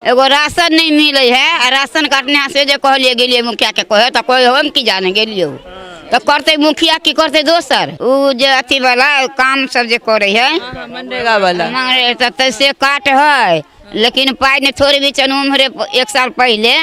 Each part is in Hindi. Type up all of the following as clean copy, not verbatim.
एगो राशन नहीं मिले है आ राशन काटने से जे कहलिए गेलिए मुखिया के कहे तो कोई हम की जाने गेलिए तो करते मुखिया की करते दोसर उ जे अथी वाला काम सब जे करे है मनरेगा वाला तैसे काट है लेकिन पाई ने थोड़ी भी उम्र 1 साल पहले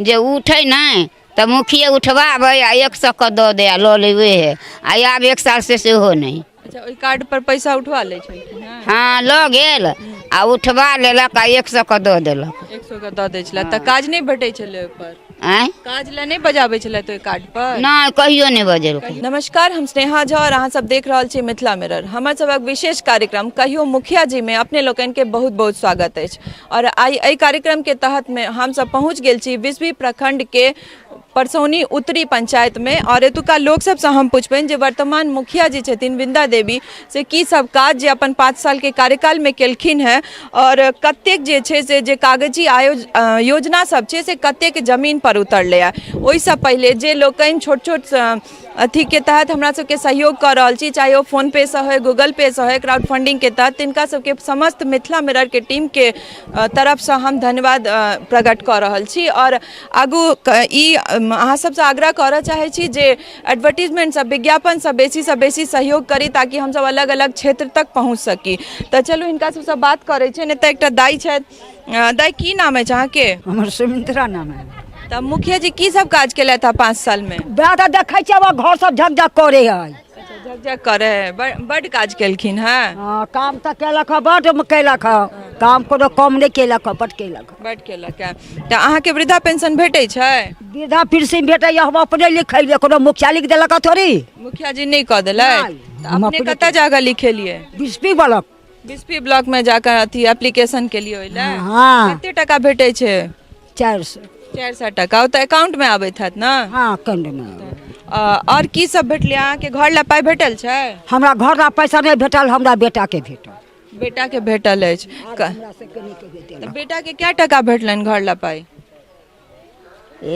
जे उठे नहीं तो मुखिया उठवाबे आ 100 का दो दे लो लेवे है आ अब 1 साल से हो नहीं। अच्छा ओई कार्ड पर पैसा उठवा ले छै हाँ लो गेल आ उठवा लेलक आ 100 का दो देलक 100 का दऽ दै छलै तऽ काज नहीं भेटै छलै ओइ पर आय काज ला नहीं बजाबै छलै तो कार्ड पर नहीं कहियो नहीं बजेलकै। नमस्कार हम स्नेहा झा और अहाँ सब देख रहल छी मिथिला मिरर हमर सबक विशेष कार्यक्रम कहियो मुखिया जी में अपने लोकन के बहुत बहुत स्वागत अछि और आई एहि कार्यक्रम के तहत में हम सब पहुँच गेल छी बिस्फी प्रखंड के परसौनी उत्तरी पंचायत में और एतुका लोक सब से हम पूछबनि जे वर्तमान मुखिया जी छथिन बिंदा देवी से की सब काज जे अपन 5 साल के कार्यकाल में केलखिन है और कतेक जे छै से जे कागजी योजना सब छै से कतेक जमीन पर उतरले है। ओहिसँ पहले जे लोकनि छोट छोट अथी के तहत हमरा सबके सहयोग कर रहल छी चाहे वो फोन पे से हो गूगल पे से हो क्राउड फंडिंग के तहत तिनका सबके समस्त मिथिला मिरर के टीम के तरफ से हम धन्यवाद प्रकट कर रहल छी और आगू ई अहाँ सबसे आग्रह करऽ चाहे छी जे एडवर्टीजमेंट सब विज्ञापन सब बेसी से बेसी सहयोग करी ताकि हम सब अलग अलग क्षेत्र तक पहुँच सकी। तो चलू हिनका सबसे बात करे छै ने। एकटा दाई छथि दाई की नाम है अहाँके? हमर सुमित्रा नाम है। तब मुखिया जी की सब काज केला था 5 साल में? बेटा देखे छ घर सब झकझक करे है। झकझक करे है बड़ काज केलखिन है। हां काम त केलक बड केलक काम कोनो कम नहीं केलक बड केलक है। त अहाँ के वृद्धा पेंशन भेटै छै? वृद्धा पेंशन भेटै हम अपने लिखै कोनो मुखिया लिख देलक थोड़ी मुखिया जी नहीं कह देलै अपने कत जगह लिखेलिए? बिस्फी ब्लॉक में जाकर अथी एप्लीकेशन के लिए होइला। हां कते टका भेटै छै? 400 टका तो अकाउंट में आबैत हैत ना? हां अकाउंट में। और की सब भेटले अहाँ के? घर ला पाई भेटल छै? हमरा घर ला पैसा नहीं भेटल हमरा बेटा के भेटल। बेटा के भेटल अछि बेटा के क्या टका भेटलन घर ला पाई?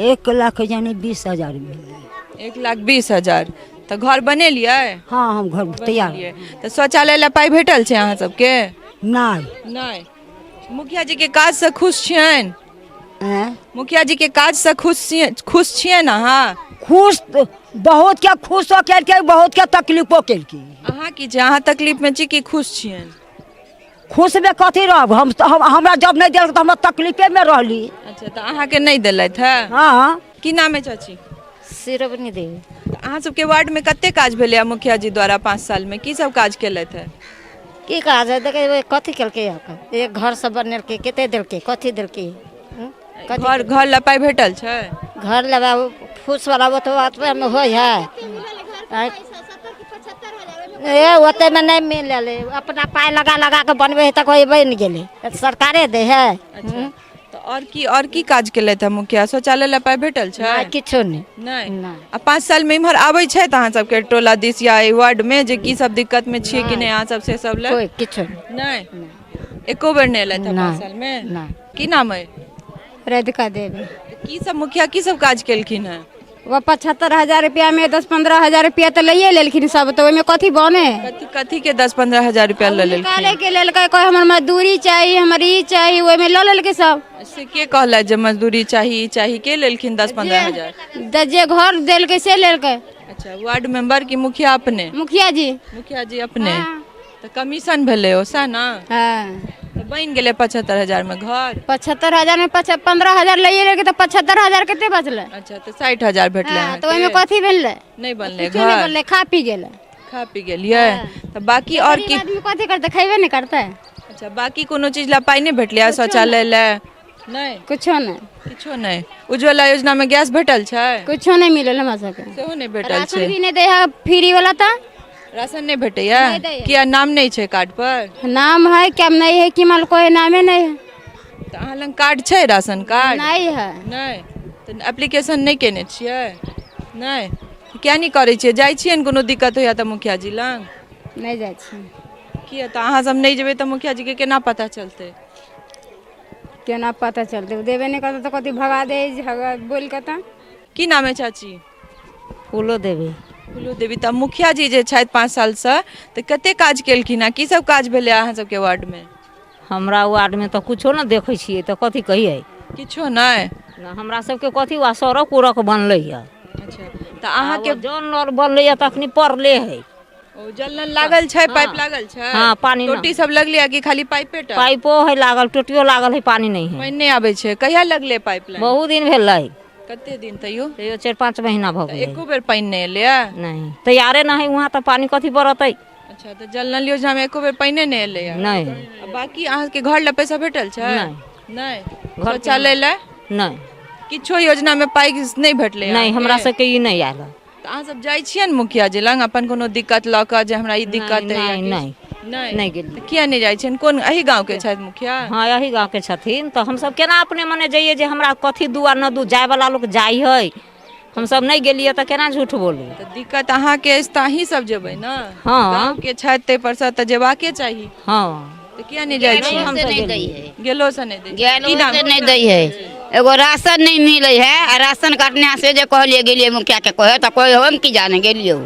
1 लाख यानी 20,000 मिले। 1,20,000 तो घर बनेलिए? हाँ हम घर तैयार। तो शौचालय ला पाई भेटल छै अहाँ सबके? नहीं। मुखिया जी के काज से खुश छियन? मुखिया जी के काज से खुश छियन अहाँ? खुश बहुत के खुश हो के बहुत के तकलीफो केलकी। अहाँ की छै अहाँ तकलीफ में छी कि खुश छियन? खुश में कथी रहब हम हमरा जब नहीं देलक त हम तकलीफे में रहली। अच्छा तो अहाँ के नहीं देलैथ है? हां की नाम है चाची? सिरवनी देवी। अहाँ सबके वार्ड में कते काज भेलै मुखिया जी द्वारा 5 साल में की सब काज केलैथ है? की काज है देखे कथी केलकै एक घर सब बनेलकै कते देलकै कथी देलकै घर ला पाई भेटल छै? घर ला फूस वाला ओतबा में होय है ए ओते में नहीं मिलले अपना पाई लगा लगा के बनबे तक होय बन गेले सरकारे दे है। अच्छा तो और की काज केले था मुखिया? शौचालय ला पाई भेटल छै? किछो नहीं। आ 5 साल में इम्हर आबै छै त अहाँ सबके टोला दिस या वार्ड में जे की सब दिक्कत में छिए कि नहीं अहाँ सब से सब ले? कोई किछो नहीं। एको बेर नहीं एलै था 5 साल में? की नाम है? राधिका देवी। की सब मुखिया की सब काज केलखिन है? वो 75,000 रुपया में 10-15,000 रुपया तो ले लेलखिन सब तो में कथी बने कथी के 10-15,000 रुपया ले लेलखिन? निकाले के लेल कोई हमर मजदूरी चाहिए हमर ई चाहिए ओय में ले लेलके सब। से के कहला जे मजदूरी चाहिए के लेलखिन 10-15,000? जे घर देल के से लेलके। अच्छा वार्ड मेंबर की मुखिया अपने? मुखिया जी अपने। तो कमीशन भेले ओसा ना? हां तो बन गेले 75,000 में घर? 75,000 में 15,000 ले लेके तो 75,000 कितने बचले? अच्छा तो 60,000 भेटले। तो ओय में कथी बनले? नहीं बनले घर नहीं बनले खा पी गेले। तो बाकी और की आदमी कथी करते खइबे नहीं करते। अच्छा बाकी कोनो चीज ला पाई नहीं भेटले शौचालय ला? नहीं कुछो नहीं। उज्ज्वला योजना में गैस भेटल छै? कुछो नहीं मिलल हमरा सबके। सेहो नहीं भेटल राशन छै? भी नहीं दे है फ्री वाला था। राशन नहीं भेटैया? किया नाम नहीं छै कार्ड पर? नाम है क्या नहीं है कि माल कोई नामे नहीं है। तो अहाँ लंग कार्ड छै राशन कार्ड? नहीं है। नहीं तो एप्लीकेशन नहीं केने छियै? नहीं क्या नहीं करे छियै? जाय छियै न कोनो दिक्कत होया त मुखिया जी लंग? नहीं जाय छी। किया तो अहाँ सब नहीं जेबे त मुखिया जी के केना पता चलते? केना पता चलते देबे नहीं करते तो कथी भगा दे बोल के त। की नाम है चाची? फूलो देवी। देवी। तब मुखिया जी जे छथि 5 साल से तो कते काज केलखिन? की सब काज भेलै अहाँ सबके वार्ड में? हमरा वार्ड में तो कुछो न देखे छियै तो कथी कहिए किछो नहीं। हमरा सबके कथी वा सड़क उड़क बनले है। अच्छा तो अहाँ के जल नल बनले है तखनी पड़ले है। ओ जल नल लागल छै, पाइप लागल छै? हाँ, पानी टोटी सब लगले है कि खाली पाइपे टा? पाइपो है लागल, टोटियो लागल है, पानी नहीं है। पानी नहीं आबै छै। कहिया लगले पाइपलाइन? बहुत दिन भेलै। कते दिन तैयो? तैयो 4-5 महीना भ गेलै। एको बेर पानी नहीं एले? नहीं तैयारे न है वहाँ तो पानी कथी बरतै। अच्छा तो जल नल योजना में एको बेर पानी नहीं एले? नहीं। बाकी अहाँ के घर ला पैसा भेटल छै? नहीं। नहीं। शौचालय ला? नहीं। किछो योजना में पाई नहीं भेटले? नहीं हमरा सबके ई नहीं आयल। तो अहाँ सब जाइ छियै न मुखिया जी लग अपन कोनो दिक्कत ल क जे हमरा ई दिक्कत है? नहीं नहीं नहीं गेली। किया नहीं जाइ छियन? कोन एही गांव के छथि मुखिया? हाँ यही गाँव के छथिन तो हम सब केना अपने मने जाइए जे हमरा कथी दू आ न दू, जाय वाला लोग जाय है, हम सब नहीं गेलिए तो केना झूठ बोलू। तो दिक्कत अहाँ के अछि त अहीं सब जेबै न? हाँ। गांव के छथि ते पर से त जेबाके चाही। हाँ तो किया नहीं जाइ छी? हम नहीं दै है, गेलो से नहीं दै? गेलो की नाम? से नहीं दै है। एगो राशन नहीं मिले है, आ राशन काटने से जे कहलिए गेलिए मुखिया के कहे तो कोई हम की जाने गेलियो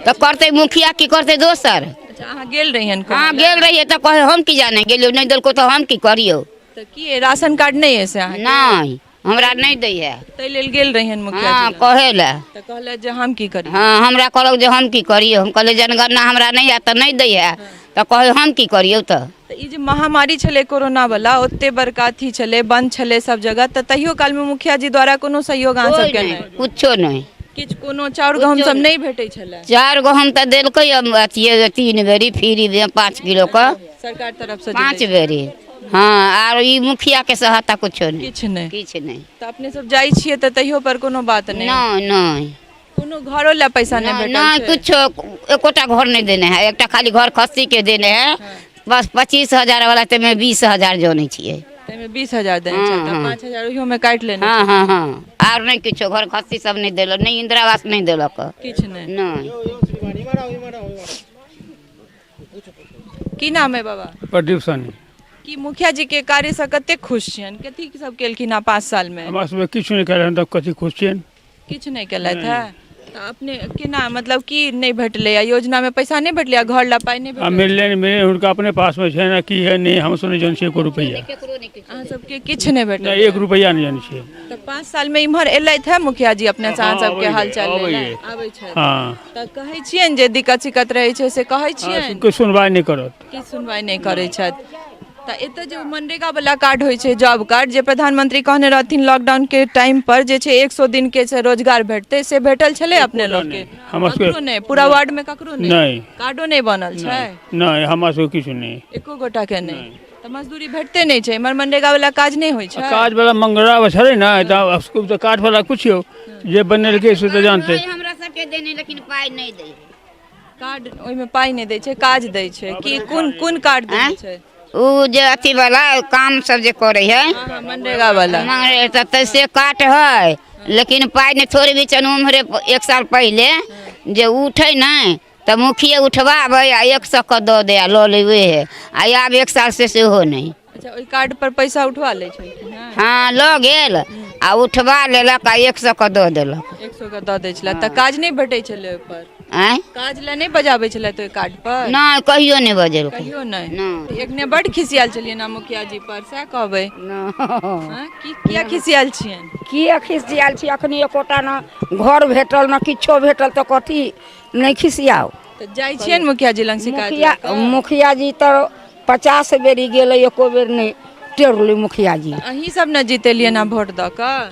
तो करते मुखिया की करते दोसर। अच्छा अहाँ गेल रहियन? हाँ गेल रहिए तो कहे हम की जाने गेलियो, नहीं दिलको तो हम की करियो। तो की राशन कार्ड नहीं है से अहाँ? नहीं हमरा नहीं दै है। तै लेल गेल रहियन मुखिया हाँ जी लग? कहे ला। तो कहले जे हम की करी? हाँ हमरा कहलक जे हम की करियो, हम कहले जनगणना हमरा नहीं है तो नहीं दै है, तो कहे हम की करियो। तो ई जे महामारी छले कोरोना वाला, ओते बड़का अथी छले, बंद छले सब जगह, तो तहियो काल में मुखिया जी द्वारा कोनो सहयोग अहाँ सब के नहीं? कुछो नहीं। किछ कोनो चाउर गहूम सब नहीं भेटै छले? 4 गहूम तो दिलकै अथिए 3 बेरी फ्री 5 किलो का, सरकार तरफ से? 5 बेरी। हाँ और ई मुखिया के सहायता कुछो नहीं। किछ नहीं। किछ नहीं। तो अपने सब जाइ छिए तो तहियो पर कोनो बात नहीं? नहीं नहीं कोनो घरो ला पैसा नहीं भेटल नहीं छै? कुछो एकोटा घर नहीं देने है, एकटा खाली घर खस्सी के देने है। बस 25,000 वाला ते में 20,000 जोने छिए। ते में 20,000 देने छै, तो 5,000 ओहियो में काट लेने? हाँ हाँ हाँ और नहीं कुछो, घर खस्सी सब नहीं देलक, नहीं इंदिरा आवास नहीं देलक। किछ नहीं। नहीं। की नाम है बाबा? प्रदीप सनी। की मुखिया जी के कार्य से कते खुश छियन? कथी सब केलखिन 5 साल में? हमरा सबके किछु नहीं करें तब कथी खुश छियन? किछ नहीं केलथि है? तो अपने केना मतलब की नहीं भेटले? योजना में पैसा नहीं भेटले? घर ला पाई नहीं आ भेटले? मिलले मेरे उनका अपने पास में है ना की है नहीं, हम सुने जन से 1 रुपया अहाँ सबके किछ नहीं भेटले? नहीं 1 रुपया नहीं जानी छे। तो 5 साल में इम्हर एलथि है मुखिया जी अपने से? अहाँ हाँ, सबके हाल चाल अबै लेला? है। आबै छै? हाँ तो कहै छियन जे दिक्कत सिक्कत रहै छै से कहै छियन? कोई सुनवाई नहीं करत। की सुनवाई नहीं करै छथि? तो एतऽ जो मनरेगा वाला कार्ड होइ छै, जॉब कार्ड, जे प्रधानमंत्री कहने रहथिन लॉकडाउन के टाइम पर जे छै 100 दिन के से रोजगार भेटते, से भेटल छले अपने लोग के? ककरो नहीं? पूरा वार्ड में ककरो नहीं? नहीं। कार्डो नहीं बनल छै? नहीं हमरा सबके किछु नहीं। एको गोटा के नहीं? तो मजदूरी भेटते नहीं छै? इमहर मनरेगा वाला काज नहीं होइ छै? काज वाला मंगरा छले ना तो उसको तो काट वाला कुछ हो जे बनेलके से तो जानते। हमरा सबके देने लेकिन पाई नहीं दे। कार्ड ओइ में पाई नहीं दै छै, काज दै छै कि कोन कार्ड दै छै? उ जे अथी वाला काम सब जे करे है हाँ, मनरेगा वाला। मंगरे तो तैसे काट है, लेकिन पाई नहीं। थोड़ी भी उम्हरे 1 साल पहले जे उठे नहीं तो मुखिया उठवाबे आ 100 का दो दे लो लेवे है, आ अब 1 साल से सेहो नहीं। अच्छा ओइ कार्ड पर पैसा उठवा ले छै? हाँ लो गेल आ उठवा लेलक आ 100 का दो देलक। 100 का दऽ दै छलै। तऽ काज नहीं भेटै छलै ओइ पर? आँय काज ला नहीं बजाबै छलै तो कार्ड पर? नहीं कहियो नहीं बजेलकै। कहियो नहीं? नहीं। एक ने बड़ खिसियाल छलिए ना मुखिया जी पर, सएह कहबै? हाँ, किया खिसियाल छियन? किया खिसियाल छी? अखनी एकोटा न घर भेटल न किछो भेटल तो कथी नहीं खिसियाओ। तो जाइ छियन मुखिया जी लग शिकायत? मुखिया जी तो 50 बेरी गेले, एको बेर नहीं टेरली मुखिया जी। अहीं सब न जीतेलिए ना वोट दऽ कऽ?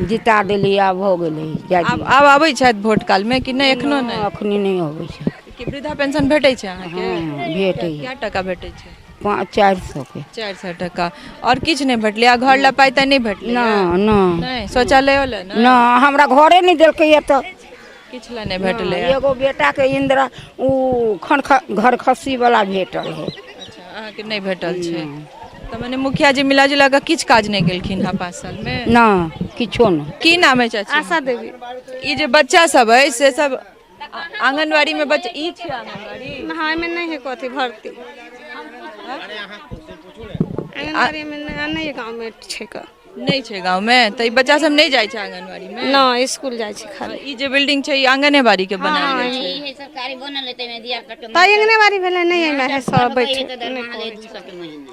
जिता देली, आब हो गेलै। आब आबै छथि वोट काल में कि नहीं? एखनो नहीं? अखनी नहीं होबै छै। कि वृद्धा पेंशन भेटै छै अहाँके? हाँ, भेटै। क्या टका भेटै छै? 400 के। 400 टका। और किछ नहीं भेटले? आ घर ला पाई तऽ नहीं भेटले? ना ना नहीं। शौचालय वाला ना? ना हमरा घरे नहीं देलकै ये तो किछ ला नहीं भेटले? एगो बेटा के इंदिरा उ घर खस्सी वाला भेटल है। अच्छा अहाँके नहीं भेटल छै? तो मैंने मुखिया जी मिला जुला के किछ काज नहीं केलखिन हाँ 5 साल में? ना किछो ना। की नाम है चाची? आशा देवी। ई जे बच्चा सब है से सब आंगनवाड़ी में बच्चा ई छै आंगनवाड़ी? हाँ में नहीं है कथी भर्ती। आंगनबाड़ी में नहीं गाँव में छे का। नहीं छे गांव में तो ई बच्चा सब नहीं जाय छे आंगनबाड़ी में ना स्कूल जाय छै खाली ई जे बिल्डिंग छै ई आंगनबाड़ी के बनायल गेल छै ई सरकारी बनल है तेमे दिया कट त आंगनबाड़ी भेलै नहीं एमे है सब बैठे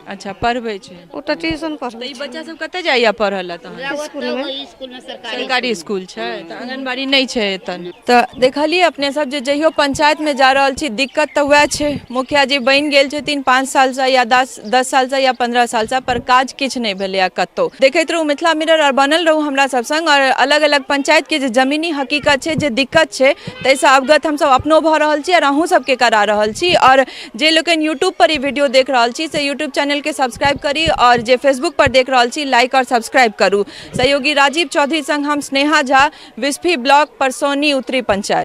अच्छा पढ़बै छै ओ त ट्यूशन तो पढ़बै ई बच्चा सब कते जाइया पढ़े ला तहन स्कूल में सरकारी स्कूल छै तो आंगनबाड़ी नहीं छै एतन तो देखलिए अपने सब जे जहियो पंचायत में जा रहल छी दिक्कत तो वह छै मुखिया जी बन गेल छथिन 5 साल से या 10 साल से या 15 साल से पर काज किछ नहीं भेलै कतौ देखैत रहू मिथिला मिरर और बनल रहू हमरा सब संग और अलग अलग पंचायत के जे जमीनी हकीकत छै जे दिक्कत छै तैसे अवगत हम सब अपनो भ रहल छी और अहूँ सबके करा रहल छी और जे लोकन यूट्यूब पर ई वीडियो देख रहल छी से यूट्यूब चैनल के सब्सक्राइब करी और जे फेसबुक पर देख रहल छी लाइक और सब्सक्राइब करू सहयोगी राजीव चौधरी संग हम स्नेहा झा विस्फी ब्लॉक परसौनी उत्तरी पंचायत।